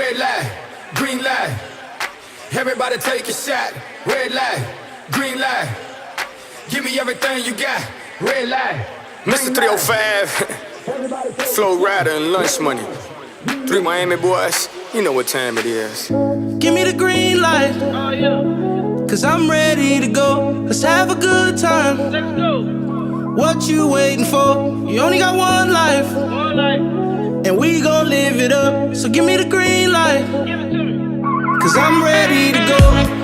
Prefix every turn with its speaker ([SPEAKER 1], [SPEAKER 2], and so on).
[SPEAKER 1] Red light, green light. Everybody take a shot. Red light, green light. Give me everything you got. Red light. Mr. 305, Flow Rider and Lunch Money. 3 Miami boys, you know what time it is.
[SPEAKER 2] Give me the green light.
[SPEAKER 3] Oh, yeah.
[SPEAKER 2] Cause I'm ready to go. Let's have a good time.
[SPEAKER 3] Let's go.
[SPEAKER 2] What you waiting for? You only got one life,
[SPEAKER 3] One light.
[SPEAKER 2] and we gon' live it up. So give me the green light.
[SPEAKER 3] Give it to me.
[SPEAKER 2] Cause I'm ready to go.